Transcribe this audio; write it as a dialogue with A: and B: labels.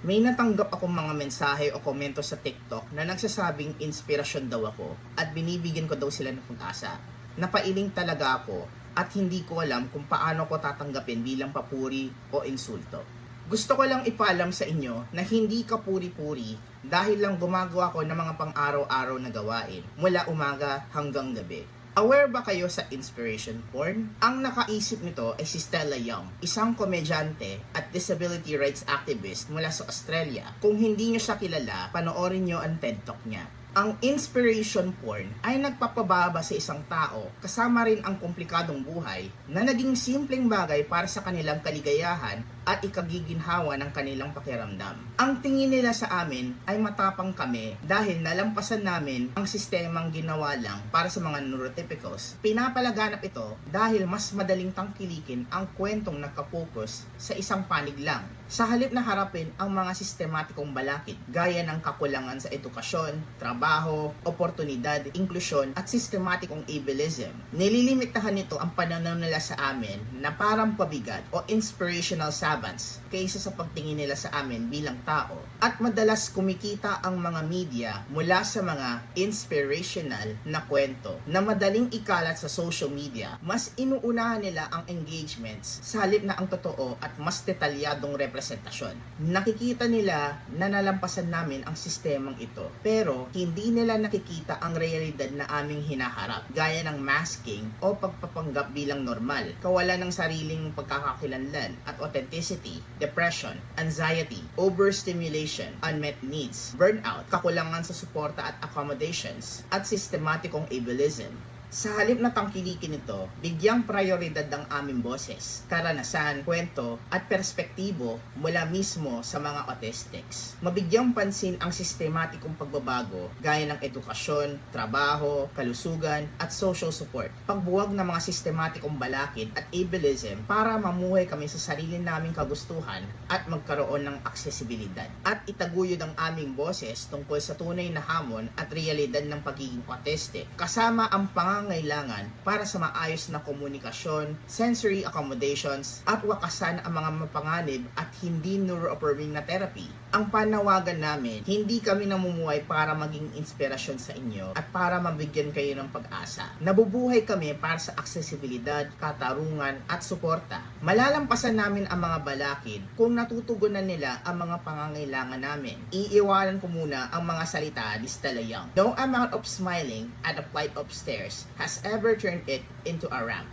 A: May natanggap akong mga mensahe o komento sa TikTok na nagsasabing inspirasyon daw ako at binibigyan ko daw sila ng pag-asa. Napailing talaga ako at hindi ko alam kung paano ko tatanggapin bilang papuri o insulto. Gusto ko lang ipaalam sa inyo na hindi ka puri-puri dahil lang gumagawa ko ng mga pang-araw-araw na gawain mula umaga hanggang gabi. Aware ba kayo sa inspiration porn? Ang nakaisip nito ay si Stella Young, isang komedyante at disability rights activist mula sa Australia. Kung hindi nyo siya kilala, panoorin nyo ang TED Talk niya. Ang inspiration porn ay nagpapababa sa isang tao kasama rin ang komplikadong buhay na naging simpleng bagay para sa kanilang kaligayahan at ikagiginhawa ng kanilang pakiramdam. Ang tingin nila sa amin ay matapang kami dahil nalampasan namin ang sistemang ginawa lang para sa mga neurotypicals. Pinapalaganap ito dahil mas madaling tangkilikin ang kwentong nakapokus sa isang panig lang. Sa halip na harapin ang mga sistematikong balakid gaya ng kakulangan sa edukasyon, trabaho, oportunidad, inklusyon at sistematikong ableism. Nililimitahan nito ang pananaw nila sa amin na parang pabigat o inspirational savants kaysa sa pagtingin nila sa amin bilang tao. At madalas kumikita ang mga media mula sa mga inspirational na kwento na madaling ikalat sa social media. Mas inuunahan nila ang engagements sa halip na ang totoo at mas detalyadong representasyon. Nakikita nila na nalampasan namin ang sistemang ito, pero hindi nila nakikita ang realidad na aming hinaharap, gaya ng masking o pagpapanggap bilang normal, kawalan ng sariling pagkakakilanlan at authenticity, depression, anxiety, overstimulation, unmet needs, burnout, kakulangan sa suporta at accommodations, at sistematikong ableism. Sa halip na tangkilikin ito, bigyang prioridad ang aming boses, karanasan, kwento, at perspektibo mula mismo sa mga autistics. Mabigyang pansin ang sistematikong pagbabago gaya ng edukasyon, trabaho, kalusugan, at social support. Pagbuwag ng mga sistematikong balakid at ableism para mamuhay kami sa sarili naming kagustuhan at magkaroon ng aksesibilidad. At itaguyod ang aming boses tungkol sa tunay na hamon at realidad ng pagiging autistic, kasama ang pangangailangan para sa maayos na komunikasyon, sensory accommodations, at wakasan ang mga mapanganib at hindi neuroaffirming na therapy. Ang panawagan namin, hindi kami namumuhay para maging inspirasyon sa inyo at para mabigyan kayo ng pag-asa. Nabubuhay kami para sa aksesibilidad, katarungan, at suporta. Malalampasan namin ang mga balakid kung natutugunan nila ang mga pangangailangan namin. Iiwanan ko muna ang mga salita ni Stella Young. No amount of smiling at a flight of stairs has ever turned it into a ramp.